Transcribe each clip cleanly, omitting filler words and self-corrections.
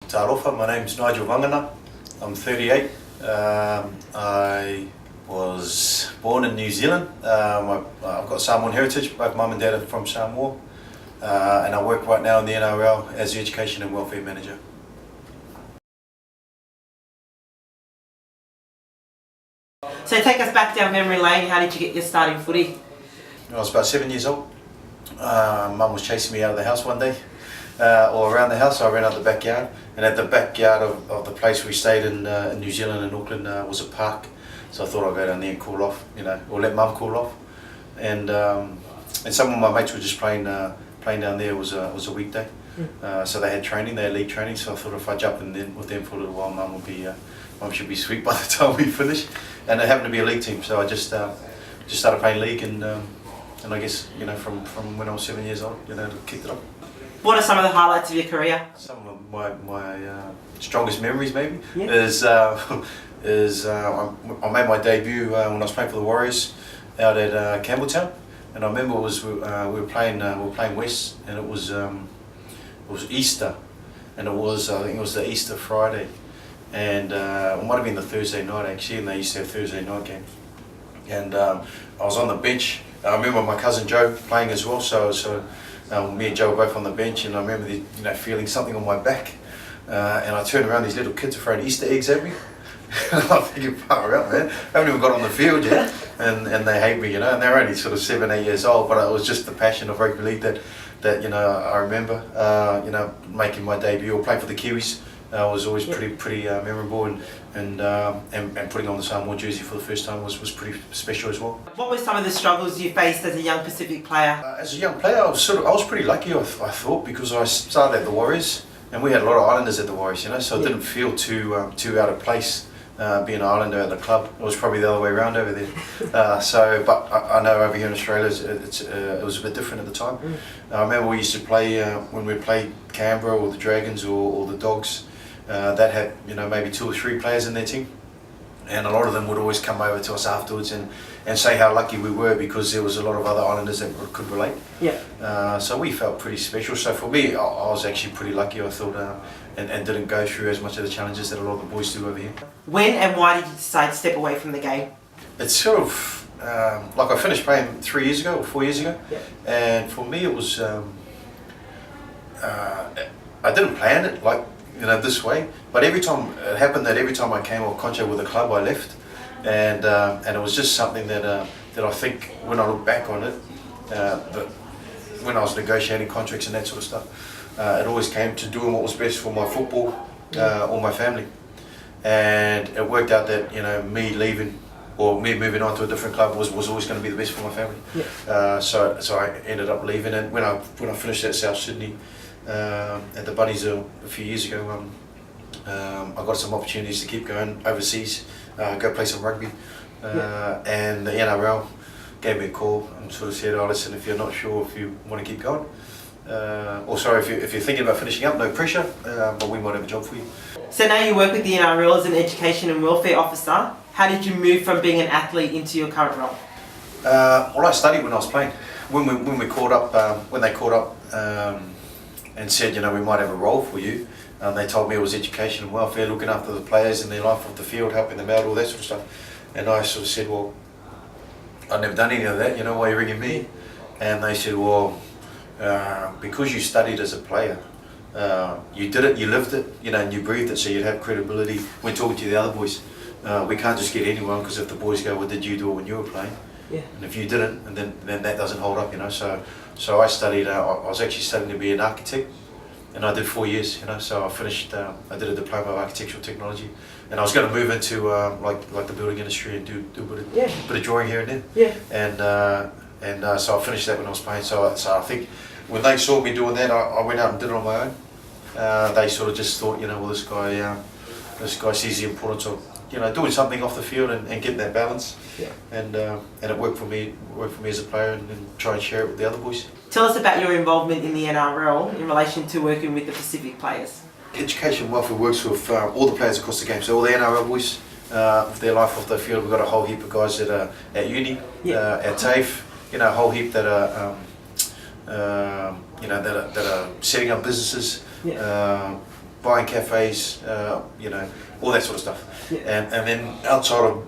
Tarofa, my name's Nigel Vagana. I'm 38. I was born in New Zealand. I've got Samoan heritage. Both mum and dad are from Samoa. And I work right now in the NRL as the Education and Welfare Manager. So take us back down memory lane. How did you get your start in footy? I was about 7 years old. Mum was chasing me out of the house one day, or around the house. I ran out the backyard, and at the backyard of the place we stayed in New Zealand and Auckland was a park. So I thought I'd go down there and cool off, or let Mum cool off. And some of my mates were just playing down there. It was a weekday, so they had training. They had league training. So I thought if I jumped in with them for a little while, Mum should be sweet by the time we finish. And it happened to be a league team, so I just started playing league, and I guess from when I was 7 years old, kicked it up. What are some of the highlights of your career? Some of my strongest memories maybe is I made my debut when I was playing for the Warriors out at Campbelltown, and I remember we were playing West, and it was Easter, and I think it was the Easter Friday, and it might have been the Thursday night actually, and they used to have Thursday night games, and I was on the bench. I remember my cousin Joe playing as well, so me and Joe were both on the bench, and I remember feeling something on my back, and I turned around, these little kids are throwing Easter eggs at me. I'm thinking, far out, man, I haven't even got on the field yet, and they hate me, and they're only sort of 7, 8 years old, but it was just the passion of rugby league that I remember, making my debut or playing for the Kiwis. Was always pretty memorable, and putting on the Samoa jersey for the first time was pretty special as well. What were some of the struggles you faced as a young Pacific player? As a young player, I was pretty lucky, I thought, because I started at the Warriors, and we had a lot of Islanders at the Warriors, so it didn't feel too out of place being an Islander at the club. It was probably the other way around over there. But I know over here in Australia it was a bit different at the time. I remember we used to play when we played Canberra or the Dragons or the Dogs. That had maybe 2 or 3 players in their team, and a lot of them would always come over to us afterwards and say how lucky we were because there was a lot of other Islanders that could relate. So we felt pretty special. So for me, I was actually pretty lucky, I thought, and didn't go through as much of the challenges that a lot of the boys do over here. When and why did you decide to step away from the game? It's sort of like I finished playing 3 years ago or 4 years ago, and for me it was I didn't plan it this way, but every time it happened that every time I came off contract with the club, I left, and it was just something that I think when I look back on it, but when I was negotiating contracts and that sort of stuff, it always came to doing what was best for my football or my family, and it worked out that me leaving or me moving on to a different club was always going to be the best for my family. So I ended up leaving, and when I finished at South Sydney. At the Bunnies a few years ago, I got some opportunities to keep going overseas, go play some rugby, and the NRL gave me a call and sort of said, "Oh, listen, if you're not sure if you want to keep going, or sorry, if you're thinking about finishing up, no pressure, but we might have a job for you." So now you work with the NRL as an Education and Welfare Officer. How did you move from being an athlete into your current role? Well, I studied when I was playing. When they called up. And said, we might have a role for you. They told me it was education and welfare, looking after the players and their life off the field, helping them out, all that sort of stuff. And I sort of said, well, I've never done any of that, why are you ringing me? And they said, well, because you studied as a player, you did it, you lived it, and you breathed it, so you'd have credibility when talking to the other boys. We can't just get anyone, because if the boys go, well, did you do it when you were playing? And if you didn't, and then that doesn't hold up, So I studied. I was actually studying to be an architect, and I did 4 years. So I finished. I did a diploma of architectural technology, and I was going to move into like the building industry and do a bit of drawing here and there. So I finished that when I was playing. So I think when they saw me doing that, I went out and did it on my own. They sort of just thought, well, this guy sees the importance of doing something off the field and getting that balance. And it worked for me as a player, and try and share it with the other boys. Tell us about your involvement in the NRL in relation to working with the Pacific players. Education and Welfare works with all the players across the game, so all the NRL boys, their life off the field. We've got a whole heap of guys that are at uni, at TAFE, a whole heap that are that are setting up businesses, buying cafes, you know, all that sort of stuff. Yeah. And then outside of,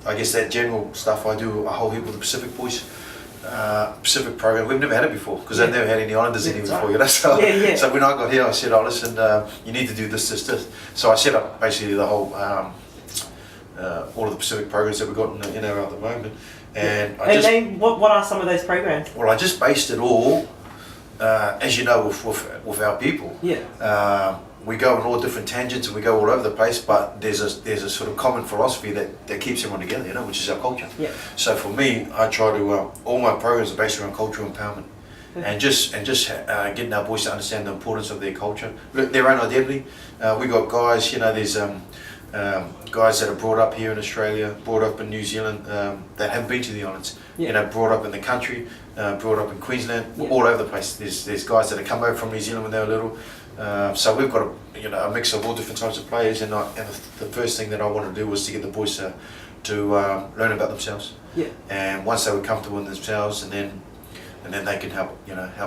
I guess, that general stuff, I do a whole heap with the Pacific boys. Pacific program. We've never had it before because I've never had any Islanders in here before, you know. So, so when I got here, I said, "Oh, listen, you need to do this, this, this." So I set up basically the whole, all of the Pacific programs that we've got in our at the moment. And what are some of those programs? Well, I just based it all, as you know, with our people. Yeah. We go on all different tangents and we go all over the place, but there's a sort of common philosophy that keeps everyone together, you know, which is our culture. Yeah. So for me, I try to all my programs are based around cultural empowerment, and just getting our boys to understand the importance of their culture, their own identity. We got guys, you know, there's guys that are brought up here in Australia, brought up in New Zealand, that haven't been to the islands. Yeah. You know, brought up in the country, brought up in Queensland, all over the place. There's guys that have come over from New Zealand when they were little. So we've got a mix of all different types of players, and the first thing that I wanted to do was to get the boys to learn about themselves. Yeah. And once they were comfortable in themselves, and then they can help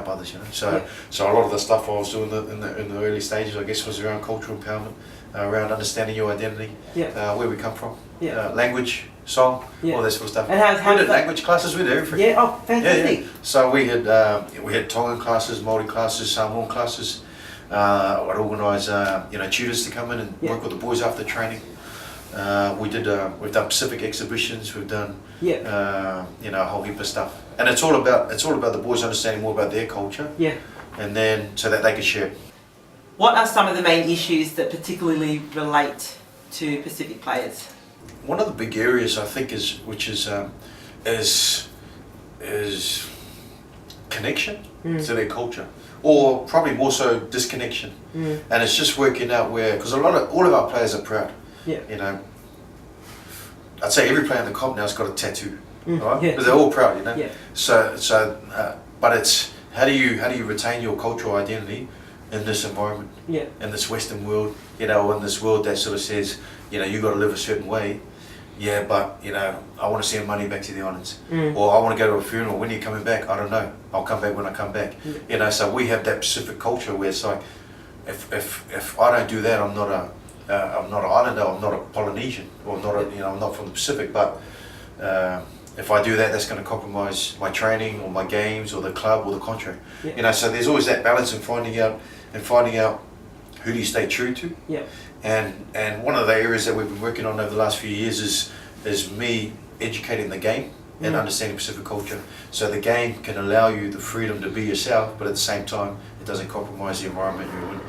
others, you know. So a lot of the stuff I was doing in the early stages, I guess, was around cultural empowerment, around understanding your identity, where we come from, language, song, all that sort of stuff. And how we did language classes, we did everything. Yeah. Oh, fantastic. Yeah. So we had Tongan classes, Māori classes, Samoan classes. I'd organise tutors to come in and work with the boys after training. We've done Pacific exhibitions. We've done a whole heap of stuff, and it's all about the boys understanding more about their culture. Yeah. And then so that they can share. What are some of the main issues that particularly relate to Pacific players? One of the big areas I think is connection to their culture, or probably more so disconnection. And it's just working out where, because all of our players are proud. Yeah. You know, I'd say every player in the comp now has got a tattoo, right? Because they're all proud, you know. Yeah. But it's how do you retain your cultural identity in this environment, in this Western world, you know, in this world that sort of says, you know, you got to live a certain way. Yeah, but you know, I want to send money back to the islands, or I want to go to a funeral. When are you coming back? I don't know. I'll come back when I come back. You know, so we have that Pacific culture where it's like, if I don't do that, I'm not an islander. I'm not a Polynesian, or I'm not from the Pacific. But if I do that, that's going to compromise my training or my games or the club or the contract. You know, so there's always that balance in finding out who do you stay true to. Yeah. And one of the areas that we've been working on over the last few years is me educating the game and understanding Pacific culture, so the game can allow you the freedom to be yourself, but at the same time it doesn't compromise the environment you're in.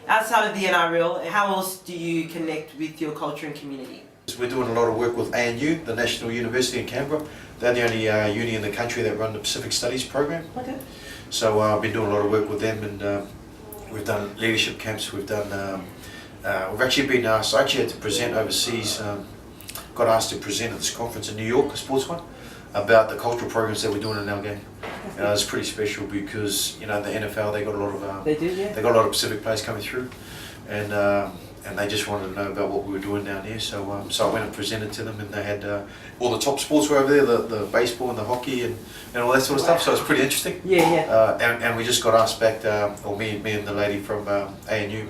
Outside of the NRL, how else do you connect with your culture and community? We're doing a lot of work with ANU, the National University in Canberra. They're the only uni in the country that run the Pacific Studies program. Okay. So I've been doing a lot of work with them, and we've done leadership camps. We've actually been asked. I actually had to present overseas. Got asked to present at this conference in New York, a sports one, about the cultural programs that we're doing in our game. It's pretty special because the NFL, they got a lot of they got a lot of Pacific players coming through, and they just wanted to know about what we were doing down there. So I went and presented to them, and they had all the top sports were over there, the baseball and the hockey and all that sort of stuff. So it's pretty interesting. And we just got asked back, or me and the lady from ANU.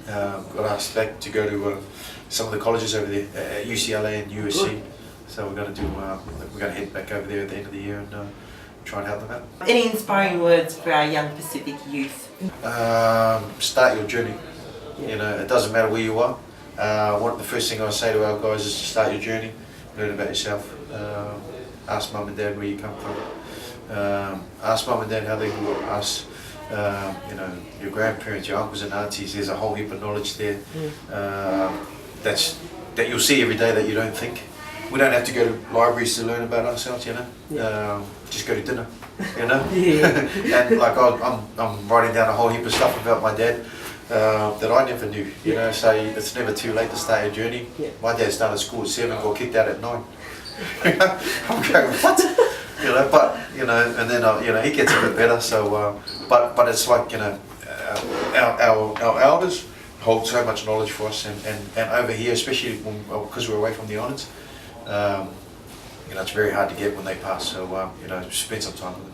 Got asked back to go to some of the colleges over there, UCLA and USC. Good. So we're going to head back over there at the end of the year and try and help them out. Any inspiring words for our young Pacific youth? Start your journey. You know, it doesn't matter where you are. The first thing I say to our guys is to start your journey, learn about yourself. Ask mum and dad where you come from. Ask mum and dad how they grew up. Ask your grandparents, your uncles and aunties. There's a whole heap of knowledge there that you'll see every day that you don't think. We don't have to go to libraries to learn about ourselves, you know. Just go to dinner, you know. And like I'm writing down a whole heap of stuff about my dad that I never knew, you know. So it's never too late to start your journey. My dad started school at 7, got kicked out at 9. I'm going, what? You know, but and then he gets a bit better. So, but it's like our elders hold so much knowledge for us, and over here, especially because we're away from the islands, it's very hard to get when they pass. So, spend some time with them.